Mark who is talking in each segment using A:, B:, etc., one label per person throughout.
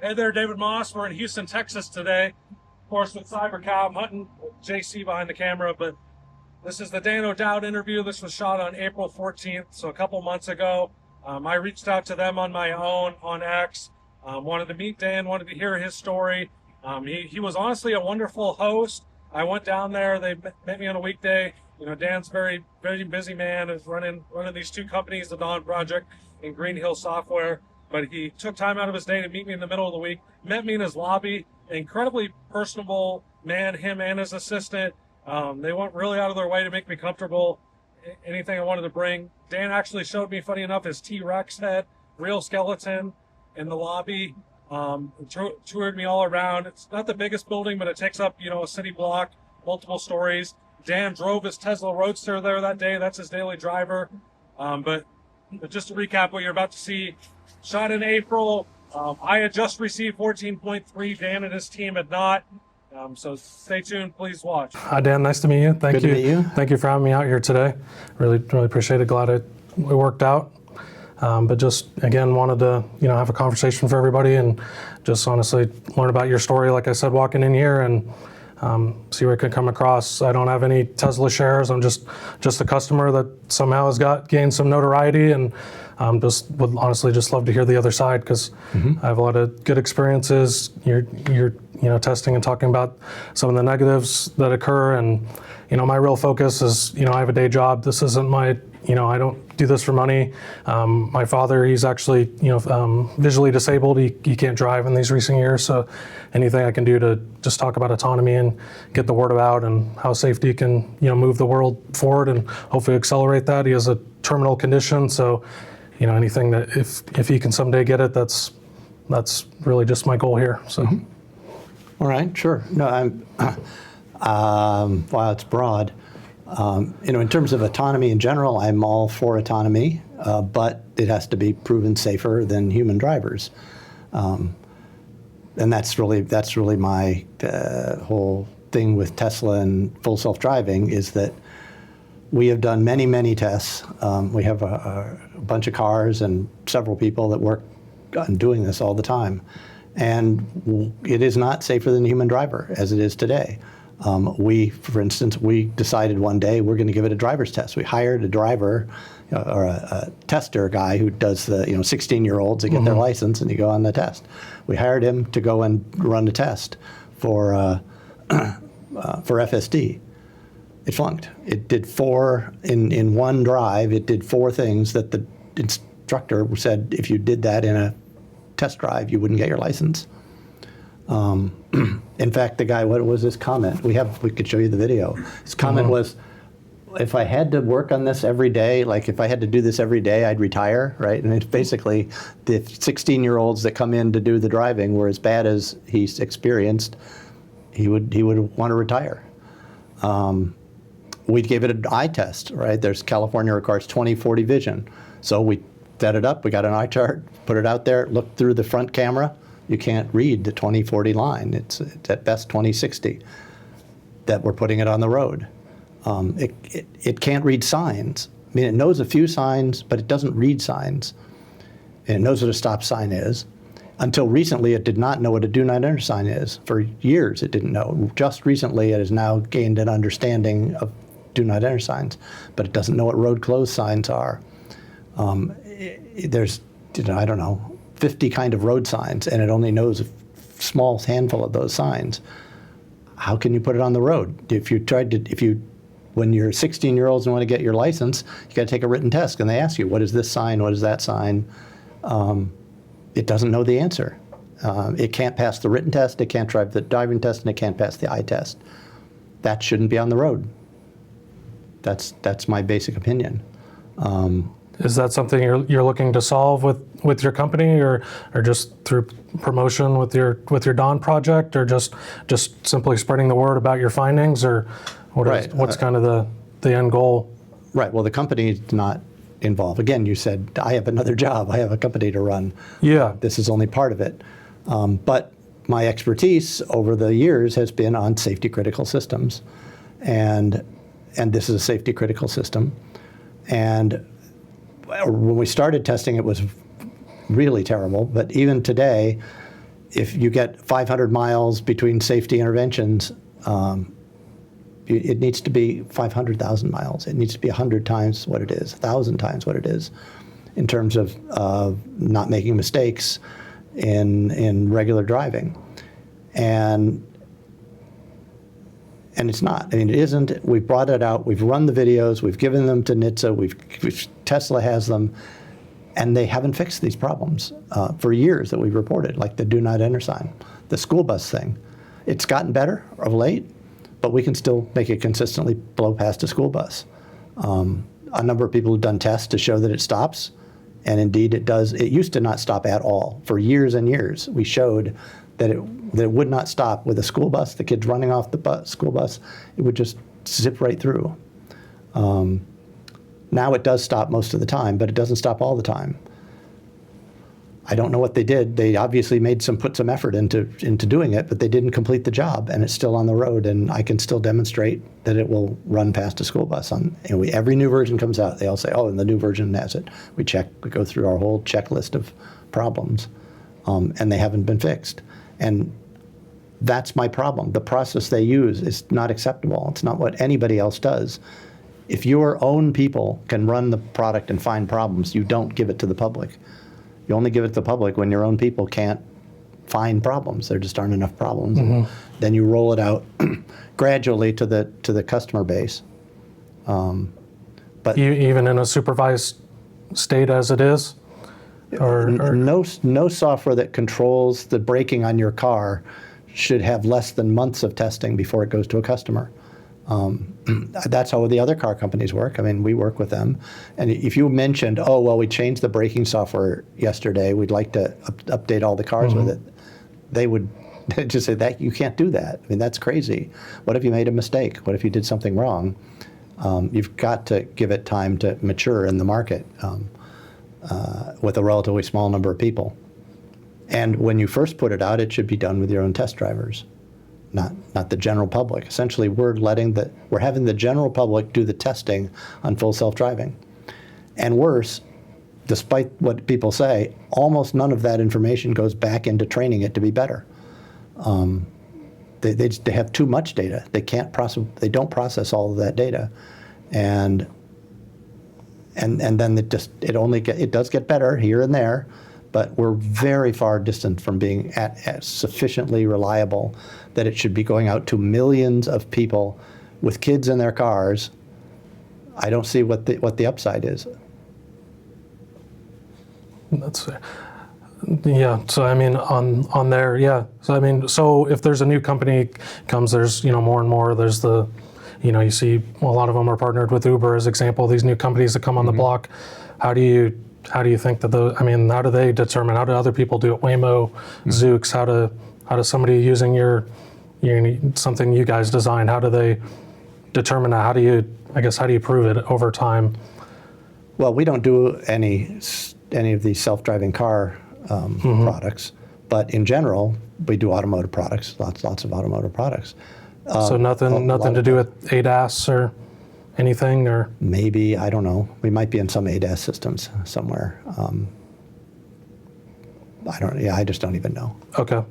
A: Hey there, David Moss. We're in Houston, Texas today. Of course, with CyberCow, I'm hunting JC behind the camera, but this is the Dan O'Dowd interview. This was shot on April 14th, so a couple months ago. I reached out to them on my own on X. Wanted to meet Dan, wanted to hear his story. He was honestly a wonderful host. I went down there. They met me on a weekday. You know, Dan's very, very busy man. Is running these two companies, the Dawn Project and Green Hill Software. But he took time out of his day to meet me in the middle of the week. Met me in his lobby. Incredibly personable man, him and his assistant. They went really out of their way to make me comfortable. Anything I wanted to bring. Dan actually showed me, funny enough, his T-Rex head, real skeleton, in the lobby. Toured me all around. It's not the biggest building, but it takes up, a city block, multiple stories. Dan drove his Tesla Roadster there that day. That's his daily driver. But just to recap what you're about to see, shot in April. I had just received 14.3. Dan and his team had not. So stay tuned. Please watch.
B: Hi, Dan. Nice to meet you.
C: Good to meet you.
B: Thank you for having me out here today. Really appreciate it. Glad it worked out. But just, again, wanted to, have a conversation for everybody and just honestly learn about your story, like I said, walking in here and see where I could come across. I don't have any Tesla shares. I'm just a customer that somehow has gained some notoriety, and just would honestly just love to hear the other side because I have a lot of good experiences. You're testing and talking about some of the negatives that occur, and my real focus is I have a day job. This isn't my I don't do this for money. My father, he's actually visually disabled. He can't drive in these recent years, so anything I can do to just talk about autonomy and get the word out and how safety can move the world forward and hopefully accelerate that. He has a terminal condition, so anything that if he can someday get it, that's really just my goal here. So.
C: All right, sure. No, while it's broad, in terms of autonomy in general, I'm all for autonomy, but it has to be proven safer than human drivers, and that's really my whole thing with Tesla and full self-driving is that we have done many, many tests. We have a bunch of cars and several people that work on doing this all the time. And it is not safer than a human driver as it is today. For instance, we decided one day we're going to give it a driver's test. We hired a driver or a tester guy who does the 16-year-olds that get their license and you go on the test. We hired him to go and run the test for FSD. It flunked. It did in one drive. It did 4 things that the instructor said if you did that in a test drive, you wouldn't get your license. In fact, the guy, what was his comment? We could show you the video. His comment was, if I had to work on this every day, like if I had to do this every day, I'd retire, right? And it's basically the 16-year-olds that come in to do the driving were as bad as he's experienced, he would want to retire. We gave it an eye test, right? California requires 20/40 vision. So we set it up, we got an eye chart, put it out there, looked through the front camera. You can't read the 20/40 line. It's at best 20/60 that we're putting it on the road. It can't read signs. I mean, it knows a few signs, but it doesn't read signs. And it knows what a stop sign is. Until recently, it did not know what a do not enter sign is. For years, it didn't know. Just recently, it has now gained an understanding of do not enter signs, but it doesn't know what road closed signs are. There's, I don't know, 50 kind of road signs, and it only knows a small handful of those signs. How can you put it on the road? When you're 16-year-olds and want to get your license, you got to take a written test, and they ask you, what is this sign? What is that sign? It doesn't know the answer. It can't pass the written test, it can't drive the driving test, and it can't pass the eye test. That shouldn't be on the road. That's my basic opinion.
B: Is that something you're looking to solve with your company, or just through promotion with your Dawn project, or just simply spreading the word about your findings, or what's kind of the end goal?
C: Right. Well, the company is not involved. Again, you said I have another job. I have a company to run.
B: Yeah.
C: This is only part of it. But my expertise over the years has been on safety critical systems, and this is a safety critical system, and when we started testing, it was really terrible. But even today, if you get 500 miles between safety interventions, it needs to be 500,000 miles. It needs to be 100 times what it is, 1,000 times what it is, in terms of not making mistakes in regular driving. And it's not. I mean, it isn't. We've brought it out. We've run the videos. We've given them to NHTSA. Tesla has them. And they haven't fixed these problems for years that we've reported, like the do not enter sign, the school bus thing. It's gotten better of late, but we can still make it consistently blow past a school bus. A number of people have done tests to show that it stops, and indeed it does. It used to not stop at all. For years and years, we showed that it would not stop with a school bus, the kids running off the school bus. It would just zip right through. Now it does stop most of the time, but it doesn't stop all the time. I don't know what they did. They obviously put some effort into doing it, but they didn't complete the job, and it's still on the road. And I can still demonstrate that it will run past a school bus. Every new version comes out, they all say, "Oh, and the new version has it." We go through our whole checklist of problems, and they haven't been fixed. And that's my problem. The process they use is not acceptable. It's not what anybody else does. If your own people can run the product and find problems, you don't give it to the public. You only give it to the public when your own people can't find problems. There just aren't enough problems. And then you roll it out gradually to the customer base. But
B: Even in a supervised state as it is? Or
C: no software that controls the braking on your car should have less than months of testing before it goes to a customer. That's how the other car companies work. I mean, we work with them. And if you mentioned, "Oh, well, we changed the braking software yesterday, we'd like to update all the cars with it," they would just say, "That you can't do that. I mean, that's crazy. What if you made a mistake? What if you did something wrong?" You've got to give it time to mature in the market with a relatively small number of people. And when you first put it out, it should be done with your own test drivers. Not the general public. Essentially, we're having the general public do the testing on full self-driving. And worse, despite what people say, almost none of that information goes back into training it to be better. They have too much data. They can't process. They don't process all of that data, and then it does get better here and there, but we're very far distant from being at sufficiently reliable that it should be going out to millions of people with kids in their cars. I don't see what the upside is.
B: Yeah. So I mean, on there, yeah. So I mean, so if there's a new company comes, there's more and more. There's you see a lot of them are partnered with Uber as example. These new companies that come on the block. How do you think that how do they determine? How do other people do it? Waymo, Zoox. How does somebody using something you guys designed? How do they determine that? How do you prove it over time?
C: Well, we don't do any of these self-driving car products, but in general, we do automotive products. Lots of automotive products.
B: So nothing to do with ADAS or anything, or
C: maybe, I don't know. We might be in some ADAS systems somewhere. I just don't even know.
B: Okay.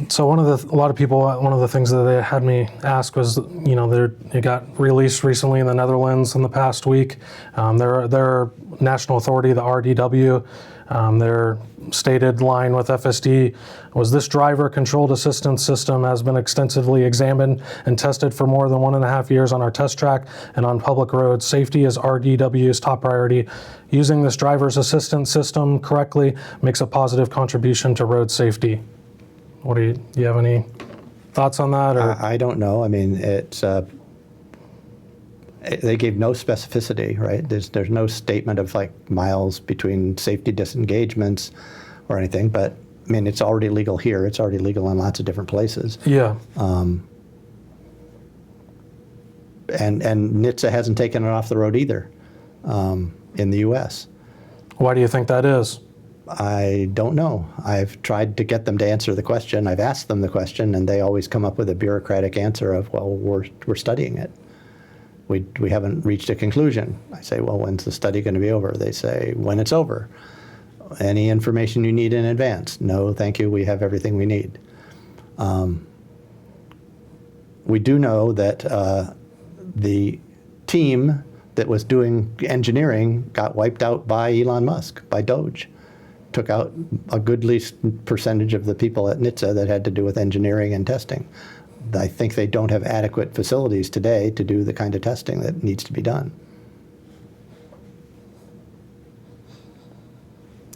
B: So one of the things that they had me ask was, it got released recently in the Netherlands in the past week. Their national authority, the RDW, their stated line with FSD was, "This driver controlled assistance system has been extensively examined and tested for more than 1.5 years on our test track and on public roads. Safety is RDW's top priority. Using this driver's assistance system correctly makes a positive contribution to road safety." Do you have any thoughts on that? Or?
C: I don't know. I mean, they gave no specificity, right? There's no statement of miles between safety disengagements or anything. But I mean, it's already legal here. It's already legal in lots of different places.
B: Yeah.
C: And NHTSA hasn't taken it off the road either in the U.S.
B: Why do you think that is?
C: I don't know. I've tried to get them to answer the question. I've asked them the question, and they always come up with a bureaucratic answer of, well, we're studying it. We haven't reached a conclusion. I say, well, when's the study going to be over? They say, when it's over. Any information you need in advance? No, thank you. We have everything we need. We do know that the team that was doing engineering got wiped out by Elon Musk, by Doge. Took out a goodly percentage of the people at NHTSA that had to do with engineering and testing. I think they don't have adequate facilities today to do the kind of testing that needs to be done.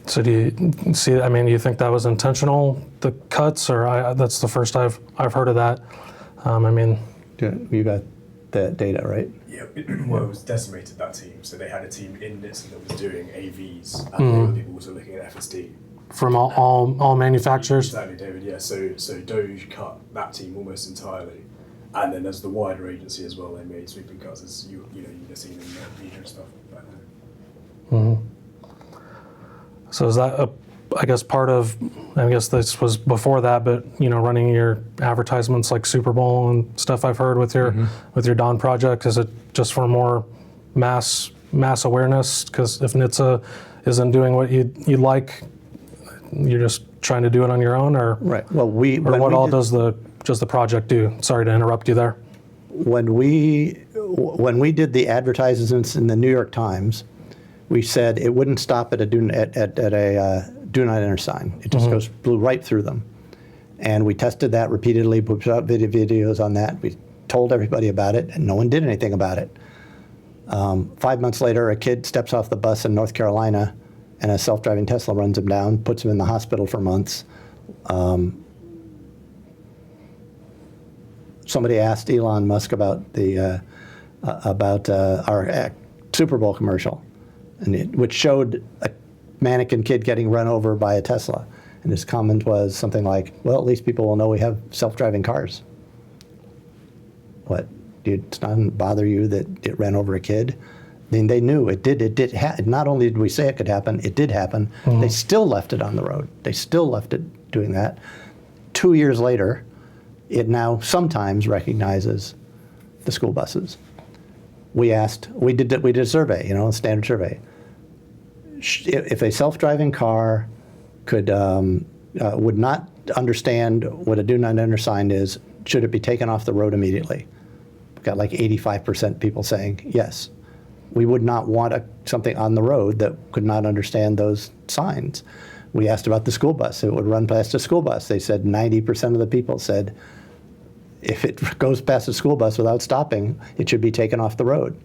B: So do you see, I mean, do you think that was intentional, the cuts, or that's the first I've heard of that? I mean,
C: You got that data, right?
D: Yeah, well, it was decimated, that team. So they had a team in NHTSA that was doing AVs, and they were also looking at FSD.
B: from all manufacturers?
D: Exactly, David, yeah. So Doge cut that team almost entirely. And then as the wider agency as well, they made sweeping cuts, as you'd have seen in the media and stuff back then.
B: So is that I guess part of, I guess this was before that, but running your advertisements like Super Bowl and stuff I've heard with your Dawn project, is it just for more mass awareness? Because if NHTSA isn't doing what you'd like, you're just trying to do it on your own, or
C: Right. Well,
B: does the project do? Sorry to interrupt you there.
C: when we did the advertisements in the New York Times, we said it wouldn't stop at a do not enter sign. It just blew right through them. And we tested that repeatedly, put out videos on that. We told everybody about it, and no one did anything about it. 5 months later, a kid steps off the bus in North Carolina, and a self-driving Tesla runs him down, puts him in the hospital for months. Somebody asked Elon Musk about our Super Bowl commercial, which showed a mannequin kid getting run over by a Tesla. And his comment was something like, well, at least people will know we have self-driving cars. What? Did it not bother you that it ran over a kid? I mean, they knew it did. Not only did we say it could happen, it did happen. They still left it on the road. They still left it doing that. 2 years later, it now sometimes recognizes the school buses. We did a survey, a standard survey. If a self-driving car would not understand what a do not enter sign is, should it be taken off the road immediately? We've got like 85% people saying yes. We would not want something on the road that could not understand those signs. We asked about the school bus. It would run past a school bus. They said 90% of the people said if it goes past a school bus without stopping, it should be taken off the road.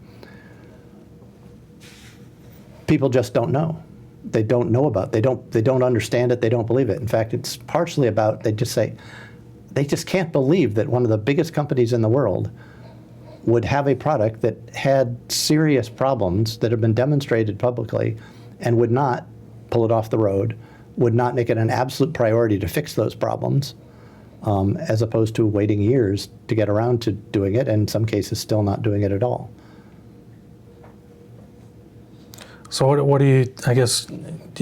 C: People just don't know. They don't know about it. They don't understand it. They don't believe it. In fact, it's partially about, they just can't believe that one of the biggest companies in the world would have a product that had serious problems that have been demonstrated publicly and would not pull it off the road, would not make it an absolute priority to fix those problems, as opposed to waiting years to get around to doing it, and in some cases still not doing it at all.
B: So what do you, I guess,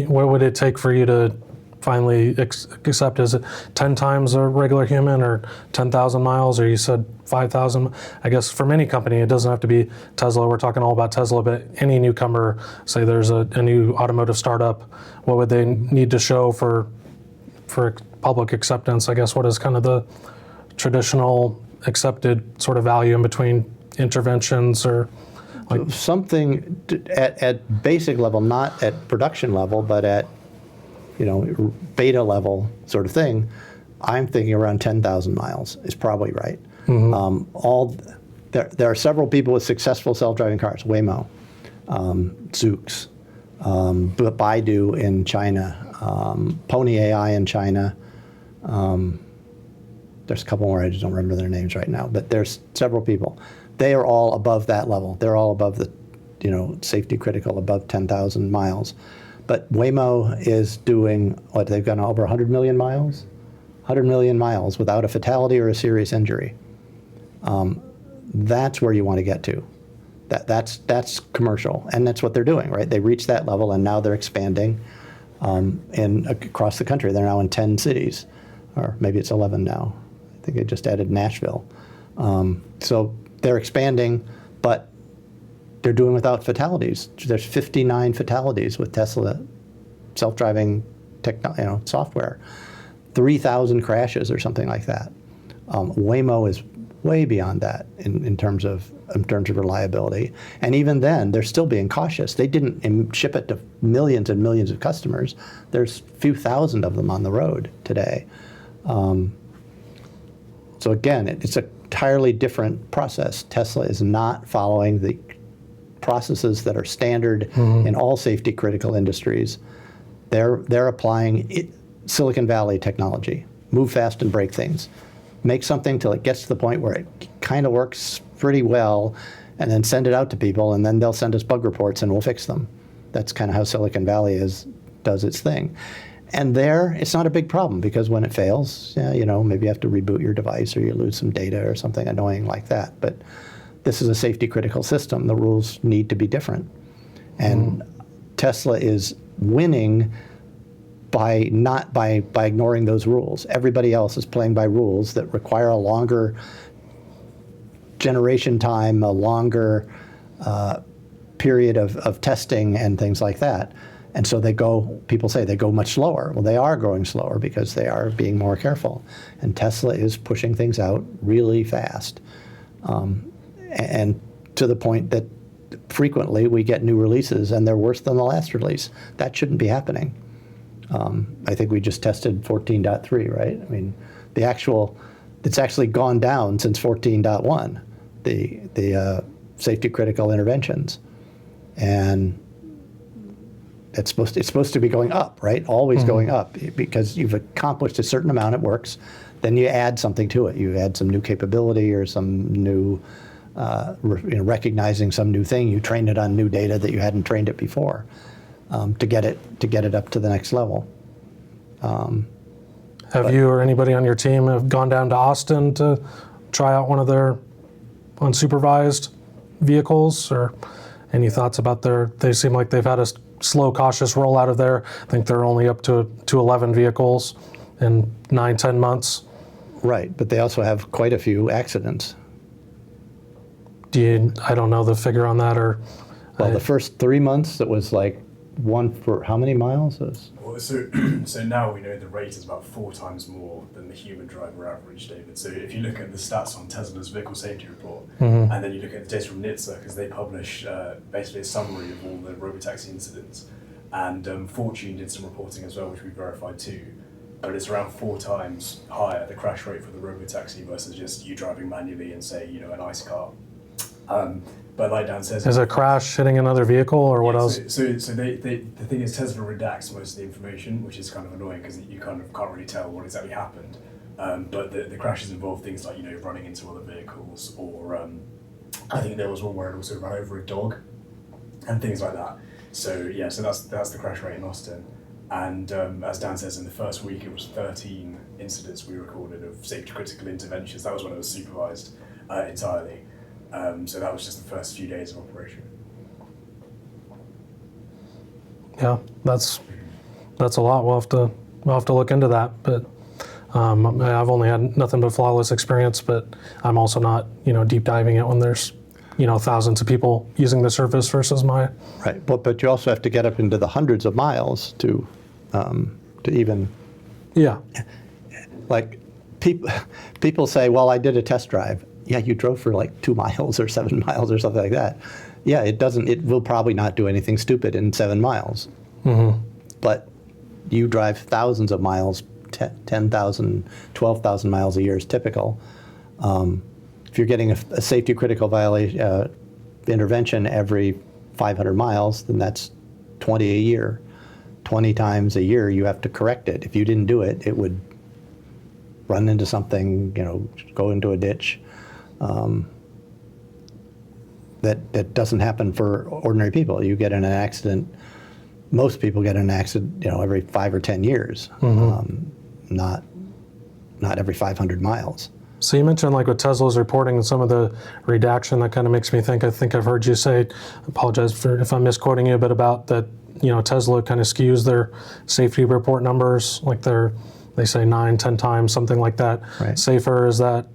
B: what would it take for you to finally accept? Is it 10 times a regular human, or 10,000 miles, or you said 5,000? I guess for any company, it doesn't have to be Tesla. We're talking all about Tesla, but any newcomer, say there's a new automotive startup, what would they need to show for public acceptance? I guess what is kind of the traditional accepted sort of value in between interventions, or like
C: something at basic level, not at production level, but at beta level sort of thing. I'm thinking around 10,000 miles is probably right. There are several people with successful self-driving cars: Waymo, Zoox, Baidu in China, Pony AI in China. There's a couple more, I just don't remember their names right now, but there's several people. They are all above that level. They're all above the, safety critical, above 10,000 miles. But Waymo is doing, they've gone over 100 million miles? 100 million miles without a fatality or a serious injury. That's where you want to get to. That's commercial, and that's what they're doing, right? They reached that level, and now they're expanding. and across the country. They're now in 10 cities, or maybe it's 11 now. I think they just added Nashville. So they're expanding, but they're doing without fatalities. There's 59 fatalities with Tesla self-driving software, 3,000 crashes or something like that. Waymo is way beyond that in terms of reliability. And even then, they're still being cautious. They didn't ship it to millions and millions of customers. There's a few thousand of them on the road today. So again, it's an entirely different process. Tesla is not following the processes that are standard in all safety critical industries. They're applying Silicon Valley technology. Move fast and break things. Make something till it gets to the point where it kind of works pretty well, and then send it out to people, and then they'll send us bug reports and we'll fix them. That's kind of how Silicon Valley does its thing. And there, it's not a big problem, because when it fails, maybe you have to reboot your device or you lose some data or something annoying like that. But this is a safety critical system. The rules need to be different. And Tesla is winning by ignoring those rules. Everybody else is playing by rules that require a longer generation time, a longer period of testing and things like that. And so people say they go much slower. Well, they are growing slower because they are being more careful. And Tesla is pushing things out really fast. And to the point that frequently we get new releases and they're worse than the last release. That shouldn't be happening. I think we just tested 14.3, right? I mean, it's actually gone down since 14.1, the safety critical interventions. And it's supposed to be going up, right? Always going up, because you've accomplished a certain amount, it works. Then you add something to it. You add some new capability or some new, recognizing some new thing. You train it on new data that you hadn't trained it before, to get it up to the next level.
B: Have you or anybody on your team have gone down to Austin to try out one of their unsupervised vehicles, or any thoughts about they seem like they've had a slow, cautious rollout of there. I think they're only up to 11 vehicles in 9-10 months.
C: Right, but they also have quite a few accidents.
B: I don't know the figure on that, or...
C: Well, the first 3 months, it was like one for how many miles?
D: Well, so now we know the rate is about 4 times more than the human driver average, David. So if you look at the stats on Tesla's vehicle safety report, and then you look at the data from NHTSA, because they publish basically a summary of all the robotaxi incidents, and Fortune did some reporting as well, which we verified too. But it's around 4 times higher, the crash rate for the robotaxi versus just you driving manually and say, an ICE car. But like Dan says,
B: is a crash hitting another vehicle, or what else?
D: So the thing is, Tesla redacts most of the information, which is kind of annoying because you kind of can't really tell what exactly happened. But the crashes involve things like running into other vehicles, or I think there was one where it also ran over a dog, and things like that. So that's the crash rate in Austin. And as Dan says, in the first week it was 13 incidents we recorded of safety critical interventions. That was when it was supervised entirely. So that was just the first few days of operation.
B: Yeah, that's a lot. We'll have to look into that. But I've only had nothing but flawless experience. But I'm also not deep diving it when there's thousands of people using the service versus my.
C: Right, but you also have to get up into the hundreds of miles to even.
B: Yeah.
C: Like people say, well, I did a test drive. Yeah, you drove for like 2 miles or 7 miles or something like that. Yeah, it will probably not do anything stupid in 7 miles. But you drive thousands of miles, 10,000, 12,000 miles a year is typical. If you're getting a safety critical violation intervention every 500 miles, then that's 20 a year. 20 times a year you have to correct it. If you didn't do it, it would run into something, go into a ditch. That doesn't happen for ordinary people. You get in an accident, most people get in an accident, every 5 or 10 years, not every 500 miles.
B: So you mentioned like what Tesla's reporting and some of the redaction that kind of makes me think, I think I've heard you say, I apologize for if I'm misquoting you, but about that, Tesla kind of skews their safety report numbers, like they say 9-10 times, something like that.
C: Right.
B: Safer. Is that,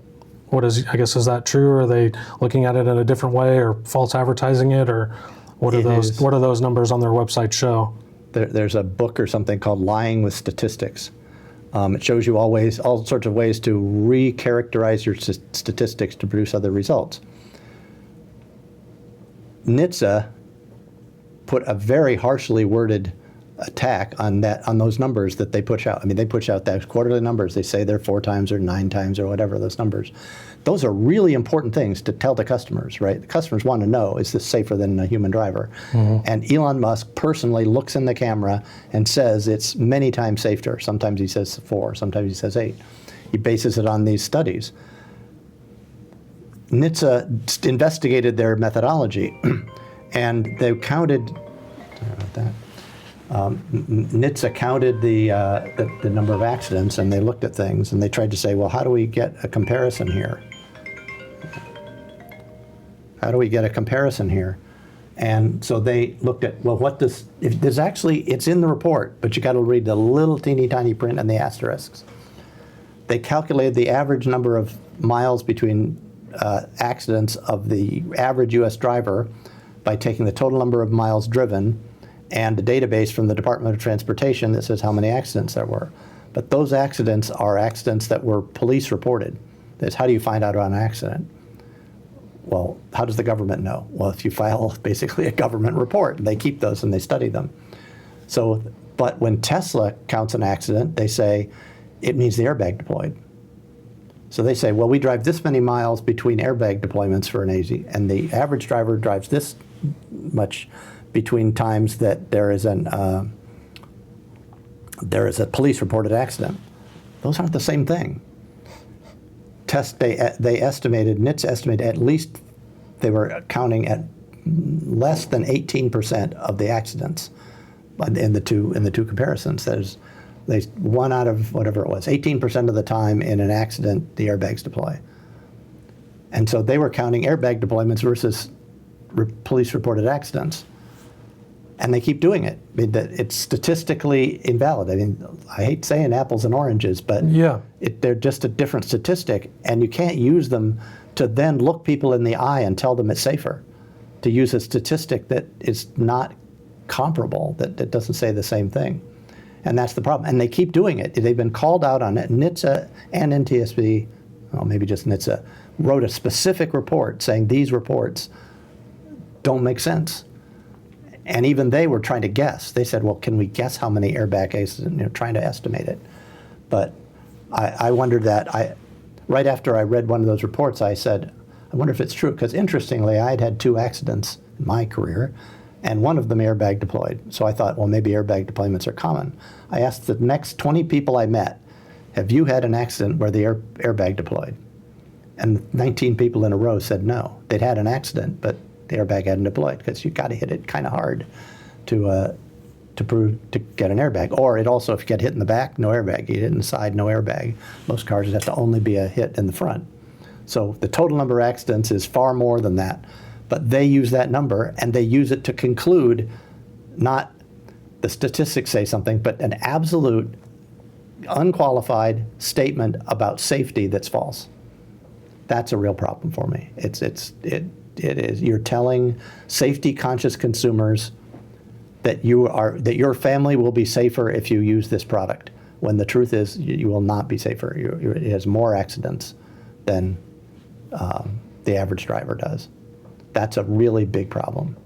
B: is that true? Or are they looking at it in a different way or false advertising it, or what do those numbers on their website show?
C: There's a book or something called Lying with Statistics. It shows you all sorts of ways to recharacterize your statistics to produce other results. NHTSA put a very harshly worded attack on those numbers that they push out. I mean, they push out those quarterly numbers. They say they're 4 times or 9 times or whatever those numbers. Those are really important things to tell the customers, right? The customers want to know, is this safer than a human driver? Mm-hmm. And Elon Musk personally looks in the camera and says it's many times safer. Sometimes he says 4, sometimes he says 8. He bases it on these studies. NHTSA investigated their methodology and they counted, sorry about that. NHTSA counted the number of accidents, and they looked at things, and they tried to say, well, how do we get a comparison here? How do we get a comparison here? And so they looked at, well, if there's actually, it's in the report, but you got to read the little teeny tiny print and the asterisks. They calculated the average number of miles between accidents of the average US driver by taking the total number of miles driven and the database from the Department of Transportation that says how many accidents there were. But those accidents are accidents that were police reported. That's how do you find out about an accident? Well, how does the government know? Well, if you file basically a government report, and they keep those and they study them. So, but when Tesla counts an accident, they say it means the airbag deployed. So they say, well, we drive this many miles between airbag deployments for an AZ, and the average driver drives this much between times that there is a police reported accident. Those aren't the same thing. NHTSA estimated at least they were counting at less than 18% of the accidents in the two comparisons. There's 1 out of whatever it was, 18% of the time in an accident the airbags deploy. And so they were counting airbag deployments versus police reported accidents. And they keep doing it. I mean, it's statistically invalid. I mean, I hate saying apples and oranges, but
B: yeah,
C: they're just a different statistic, and you can't use them to then look people in the eye and tell them it's safer. To use a statistic that is not comparable, that doesn't say the same thing. And that's the problem. And they keep doing it. They've been called out on it. NHTSA and NTSB, well, maybe just NHTSA, wrote a specific report saying these reports don't make sense. And even they were trying to guess. They said, well, can we guess how many airbag cases, trying to estimate it. But I wondered that. Right after I read one of those reports, I said, I wonder if it's true. Because interestingly, I had 2 accidents in my career, and one of them airbag deployed. So I thought, well, maybe airbag deployments are common. I asked the next 20 people I met, have you had an accident where the airbag deployed? And 19 people in a row said no. They'd had an accident, but the airbag hadn't deployed, because you got to hit it kind of hard to get an airbag. Or it also, if you get hit in the back, no airbag. You hit in the side, no airbag. Most cars would have to only be a hit in the front. So the total number of accidents is far more than that. But they use that number, and they use it to conclude not the statistics say something, but an absolute, unqualified statement about safety that's false. That's a real problem for me. It is. You're telling safety-conscious consumers that your family will be safer if you use this product, when the truth is you will not be safer. It has more accidents than the average driver does. That's a really big problem,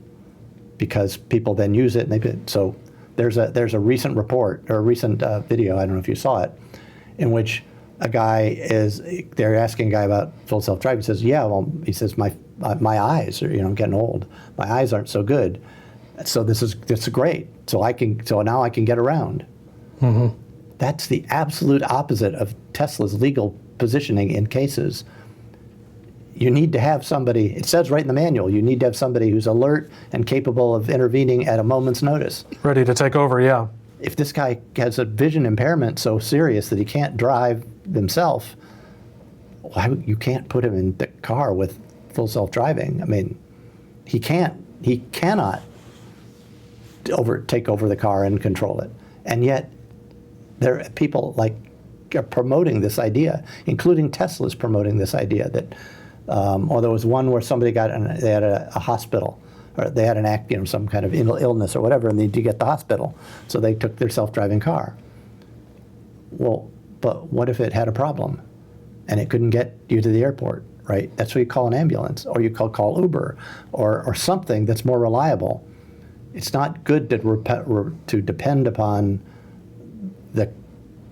C: because people then use it, and so there's a recent report, or a recent video, I don't know if you saw it, in which they're asking a guy about full self-driving. He says, yeah, well, he says, my eyes are, I'm getting old. My eyes aren't so good. So this is great. So now I can get around. Mm-hmm. That's the absolute opposite of Tesla's legal positioning in cases. You need to have somebody, it says right in the manual, you need to have somebody who's alert and capable of intervening at a moment's notice.
B: Ready to take over, yeah.
C: If this guy has a vision impairment so serious that he can't drive himself, why you can't put him in the car with full self-driving. I mean, he cannot take over the car and control it. And yet, there are people like are promoting this idea, including Tesla's promoting this idea that, or there was one where somebody they had a hospital, or they had some kind of illness or whatever, and they needed to get to the hospital, so they took their self-driving car. Well, but what if it had a problem, and it couldn't get you to the airport? Right? That's what you call an ambulance, or you call Uber, or something that's more reliable. It's not good to depend upon the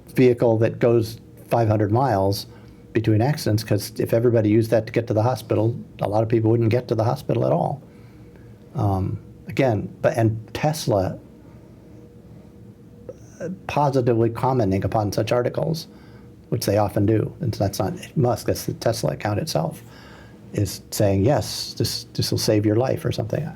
C: vehicle that goes 500 miles between accidents, because if everybody used that to get to the hospital, a lot of people wouldn't get to the hospital at all. And Tesla positively commenting upon such articles, which they often do, and that's not Musk, that's the Tesla account itself, is saying, yes, this will save your life or something.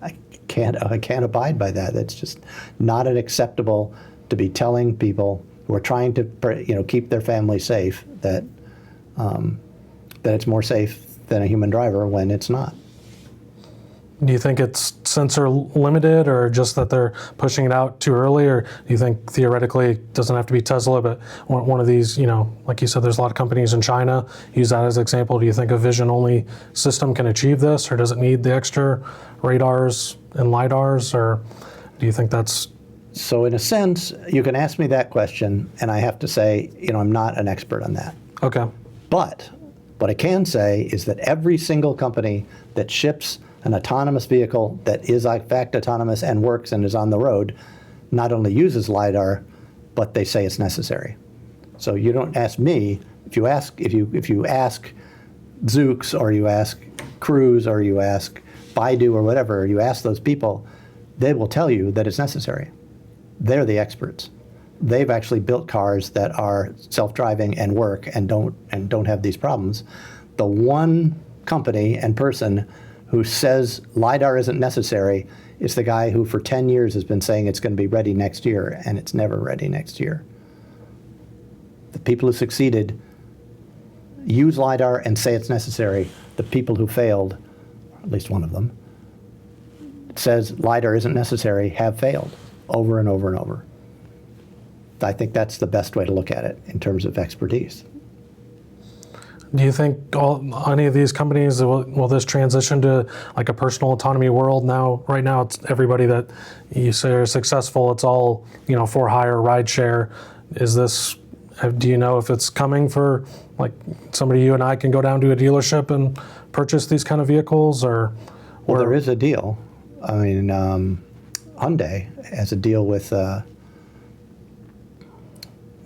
C: I can't abide by that. It's just not acceptable to be telling people who are trying to keep their family safe that it's more safe than a human driver when it's not.
B: Do you think it's sensor limited, or just that they're pushing it out too early, or do you think theoretically it doesn't have to be Tesla, but one of these, like you said, there's a lot of companies in China, use that as an example. Do you think a vision-only system can achieve this, or does it need the extra radars and LiDARs, or do you think that's...
C: So in a sense, you can ask me that question, and I have to say, I'm not an expert on that.
B: Okay.
C: But what I can say is that every single company that ships an autonomous vehicle that is in fact autonomous and works and is on the road not only uses LiDAR, but they say it's necessary. So you don't ask me. If you ask Zoox, or you ask Cruise, or you ask Baidu, or whatever, you ask those people, they will tell you that it's necessary. They're the experts. They've actually built cars that are self-driving and work and don't have these problems. The one company and person who says LiDAR isn't necessary is the guy who for 10 years has been saying it's going to be ready next year, and it's never ready next year. The people who succeeded use LiDAR and say it's necessary. The people who failed, at least one of them, says LiDAR isn't necessary, have failed over and over and over. I think that's the best way to look at it in terms of expertise.
B: Do you think any of these companies, will this transition to like a personal autonomy world now? Right now, it's everybody that you say are successful, it's all, for hire, ride share. Do you know if it's coming for like somebody you and I can go down to a dealership and purchase these kind of vehicles, or?
C: Well, there is a deal. I mean, Hyundai has a deal with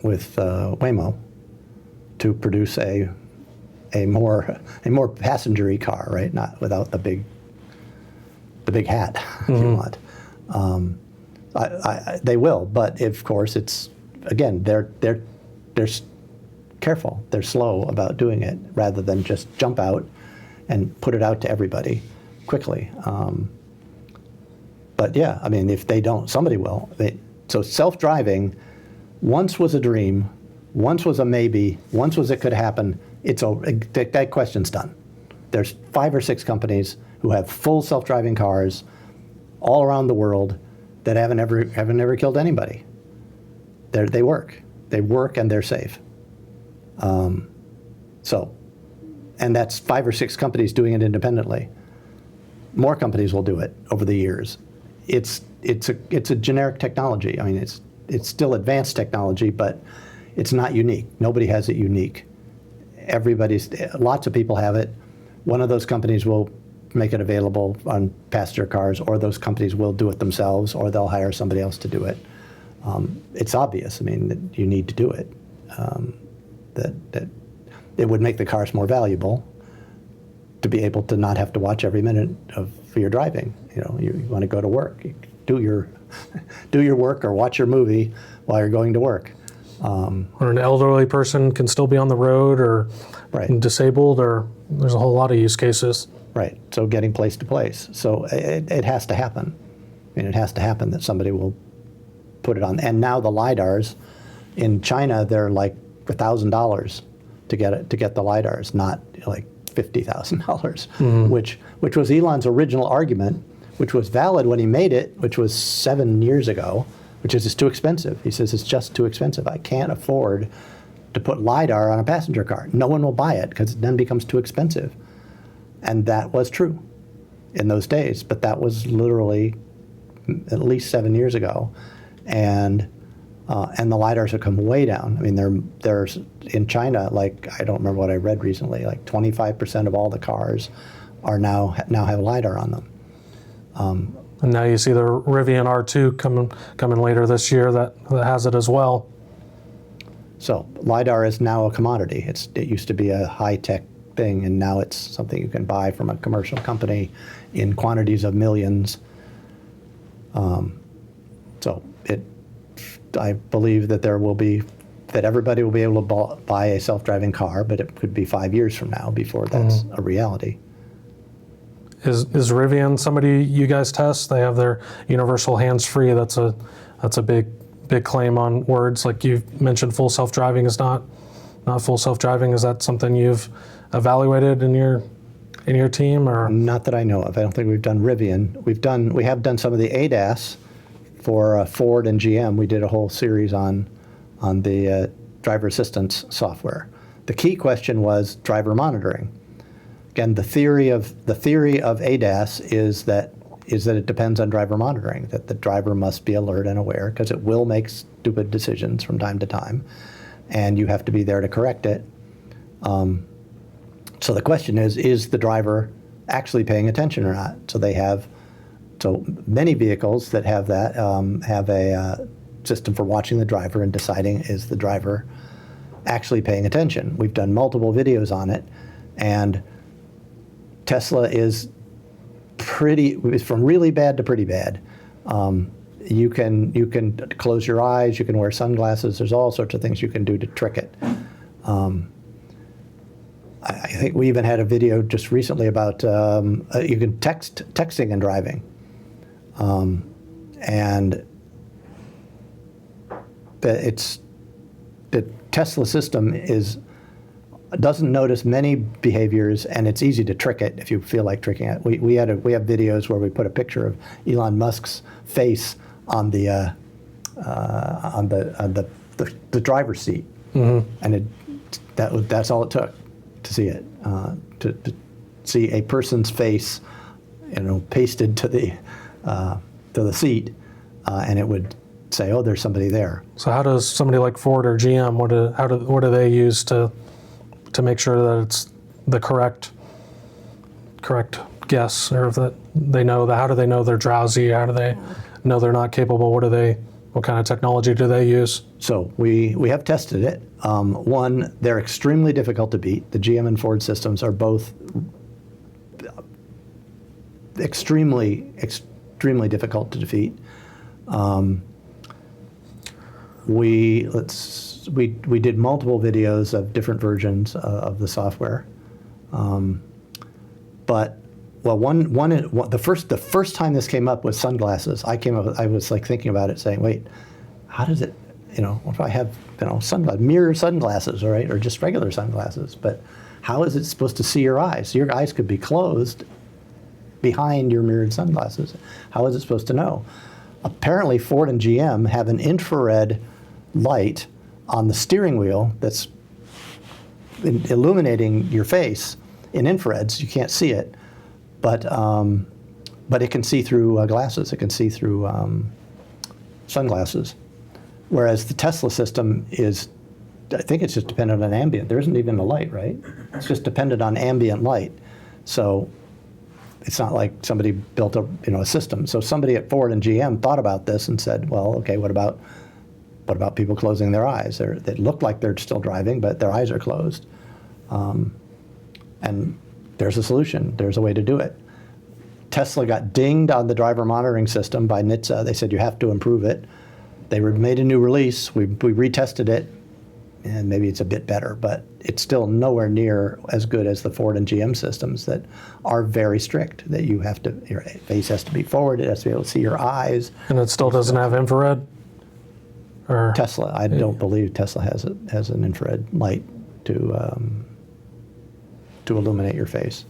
C: Waymo to produce a more passenger-y car, right? Not without the big hat, if you want. They will, but of course, it's again they're careful. They're slow about doing it, rather than just jump out and put it out to everybody quickly. But yeah, I mean, if they don't, somebody will. So self-driving once was a dream, once was a maybe, once was it could happen. It's over. That question's done. There's 5 or 6 companies who have full self-driving cars all around the world that haven't ever killed anybody. They work, and they're safe. And that's 5 or 6 companies doing it independently. More companies will do it over the years. It's a generic technology. I mean, it's still advanced technology, but it's not unique. Nobody has it unique. Lots of people have it. One of those companies will make it available on passenger cars, or those companies will do it themselves, or they'll hire somebody else to do it. It's obvious, I mean, that you need to do it. That it would make the cars more valuable to be able to not have to watch every minute of your driving. You want to go to work, you do your work or watch your movie while you're going to work.
B: Or an elderly person can still be on the road, or
C: right.
B: Disabled, or there's a whole lot of use cases.
C: Right, so getting place to place. So it has to happen. I mean, it has to happen that somebody will put it on. And now the LiDARs in China, they're like $1,000 to get the LiDARs, not like $50,000, which was Elon's original argument, which was valid when he made it, which was 7 years ago, which is it's too expensive. He says it's just too expensive. I can't afford to put LiDAR on a passenger car. No one will buy it because it then becomes too expensive. And that was true in those days, but that was literally at least 7 years ago. And the LiDARs have come way down. I mean, there's in China, like, I don't remember what I read recently, like 25% of all the cars are now have LiDAR on them.
B: And now you see the Rivian R2 coming later this year that has it as well.
C: So LiDAR is now a commodity. It used to be a high-tech thing, and now it's something you can buy from a commercial company in quantities of millions. I believe that everybody will be able to buy a self-driving car, but it could be 5 years from now before that's a reality.
B: Is Rivian somebody you guys test? They have their universal hands-free. That's a big claim on words. Like you mentioned, full self-driving is not full self-driving. Is that something you've evaluated in your team, or?
C: Not that I know of. I don't think we've done Rivian. We have done some of the ADAS for Ford and GM. We did a whole series on the driver assistance software. The key question was driver monitoring. Again, the theory of ADAS is that it depends on driver monitoring, that the driver must be alert and aware because it will make stupid decisions from time to time, and you have to be there to correct it. So the question is the driver actually paying attention or not? So many vehicles that have that have a system for watching the driver and deciding is the driver actually paying attention. We've done multiple videos on it, and Tesla is from really bad to pretty bad. You can close your eyes, you can wear sunglasses, there's all sorts of things you can do to trick it. I think we even had a video just recently about you can texting and driving. And the Tesla system doesn't notice many behaviors, and it's easy to trick it if you feel like tricking it. We have videos where we put a picture of Elon Musk's face on the driver's seat, and that's all it took to see it, to see a person's face, pasted to the seat, and it would say, "Oh, there's somebody there."
B: So how does somebody like Ford or GM, what do they use to make sure that it's the correct guess, or that they know that? How do they know they're drowsy? How do they know they're not capable? What kind of technology do they use?
C: So we have tested it. One, they're extremely difficult to beat. The GM and Ford systems are both extremely difficult to defeat. We did multiple videos of different versions of the software, the first time this came up was sunglasses. I was like thinking about it, saying, wait, how does it? What if I have mirror sunglasses, right, or just regular sunglasses? But how is it supposed to see your eyes? Your eyes could be closed behind your mirrored sunglasses. How is it supposed to know? Apparently, Ford and GM have an infrared light on the steering wheel that's illuminating your face in infrared, so you can't see it, but it can see through glasses. It can see through sunglasses. Whereas the Tesla system I think it's just dependent on ambient. There isn't even a light, right? It's just dependent on ambient light. So it's not like somebody built a system. So somebody at Ford and GM thought about this and said, well, okay, what about people closing their eyes? They look like they're still driving, but their eyes are closed. And there's a solution. There's a way to do it. Tesla got dinged on the driver monitoring system by NHTSA. They said you have to improve it. They made a new release. We retested it, and maybe it's a bit better, but it's still nowhere near as good as the Ford and GM systems that are very strict, that your face has to be forward, it has to be able to see your eyes.
B: And it still doesn't have infrared? Or
C: Tesla, I don't believe Tesla has an infrared light. to illuminate your face.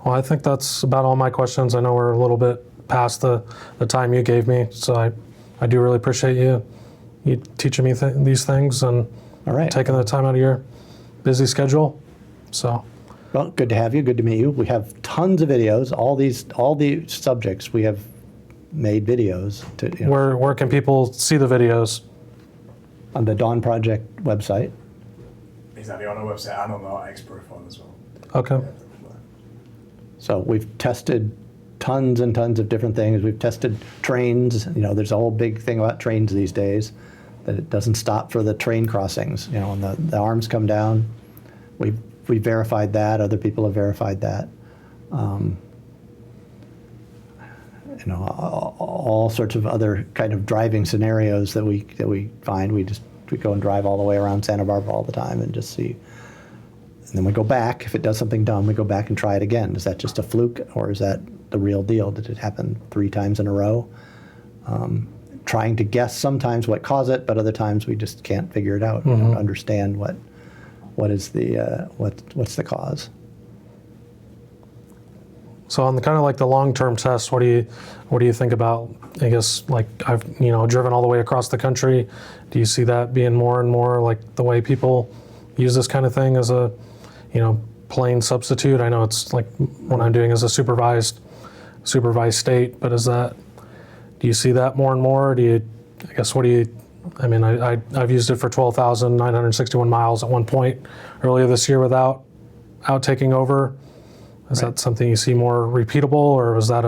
B: Well, I think that's about all my questions. I know we're a little bit past the time you gave me, so I do really appreciate you teaching me these things and
C: All right.
B: taking the time out of your busy schedule. So,
C: Well, good to have you. Good to meet you. We have tons of videos. All the subjects we have made videos to,
B: where can people see the videos?
C: on the Dawn Project website.
D: Exactly, on our website and on our X profile as well.
B: Okay.
C: So we've tested tons and tons of different things. We've tested trains. There's a whole big thing about trains these days, that it doesn't stop for the train crossings. When the arms come down, we verified that. Other people have verified that. All sorts of other kind of driving scenarios that we find. We go and drive all the way around Santa Barbara all the time and just see. And then we go back. If it does something dumb, we go back and try it again. Is that just a fluke, or is that the real deal? Did it happen 3 times in a row? Trying to guess sometimes what caused it, but other times we just can't figure it out. We don't understand what's the cause.
B: So on the kind of like the long-term test, what do you think about? I guess like I've driven all the way across the country. Do you see that being more and more like the way people use this kind of thing as a plain substitute? I know it's like what I'm doing as a supervised state, but do you see that more and more? I've used it for 12,961 miles at one point earlier this year without taking over. Is that something you see more repeatable, or was that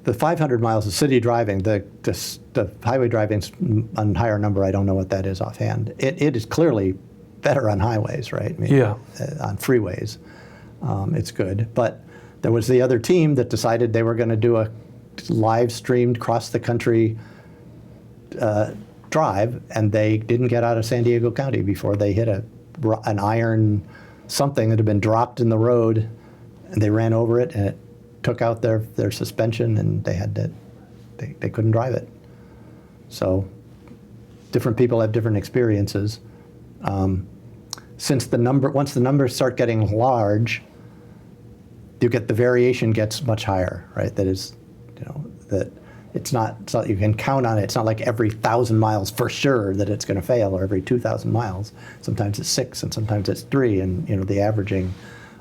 C: the 500 miles of city driving, the highway driving's on higher number. I don't know what that is offhand. It is clearly better on highways, right? On freeways, it's good. But there was the other team that decided they were going to do a live streamed cross the country drive, and they didn't get out of San Diego County before they hit an iron something that had been dropped in the road, and they ran over it, and it took out their suspension, and they couldn't drive it. So different people have different experiences. Once the numbers start getting large, the variation gets much higher, right? That is, that it's not you can count on it. It's not like every 1,000 miles for sure that it's going to fail, or every 2,000 miles. Sometimes it's 6, and sometimes it's 3, and the averaging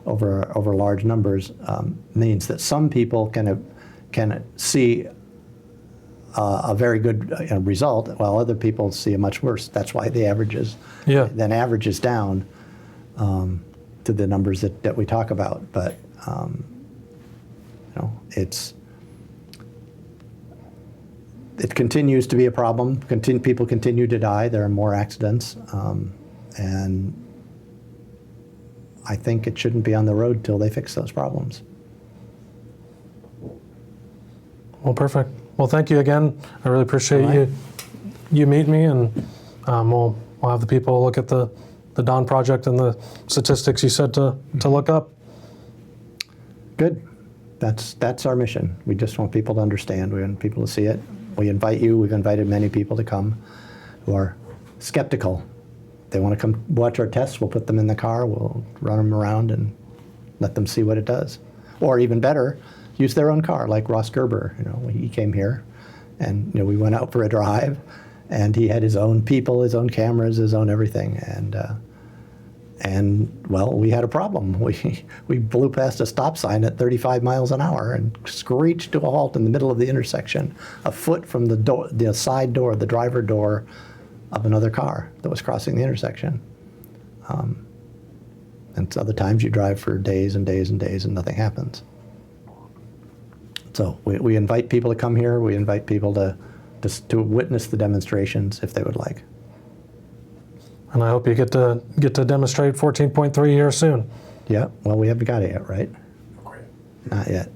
C: over large numbers means that some people can see a very good result, while other people see a much worse. That's why the averages then averages down to the numbers that we talk about. But it continues to be a problem. People continue to die. There are more accidents, and I think it shouldn't be on the road till they fix those problems.
B: Well, perfect. Well, thank you again. I really appreciate you meet me, and we'll have the people look at the Dawn Project and the statistics you said to look up.
C: Good. That's our mission. We just want people to understand. We want people to see it. We invite you. We've invited many people to come who are skeptical. They want to come watch our tests. We'll put them in the car. We'll run them around and let them see what it does. Or even better, use their own car, like Ross Gerber. He came here, and we went out for a drive, and he had his own people, his own cameras, his own everything, and well, we had a problem. We blew past a stop sign at 35 miles an hour and screeched to a halt in the middle of the intersection, a foot from the side door, the driver door of another car that was crossing the intersection. And other times you drive for days and days and days and nothing happens. So we invite people to come here. We invite people to witness the demonstrations if they would like.
B: And I hope you get to demonstrate 14.3 here soon.
C: Yeah, well, we haven't got it yet, right?
D: Great.
C: Not yet.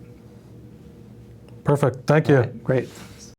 B: Perfect. Thank you.
C: All right, great.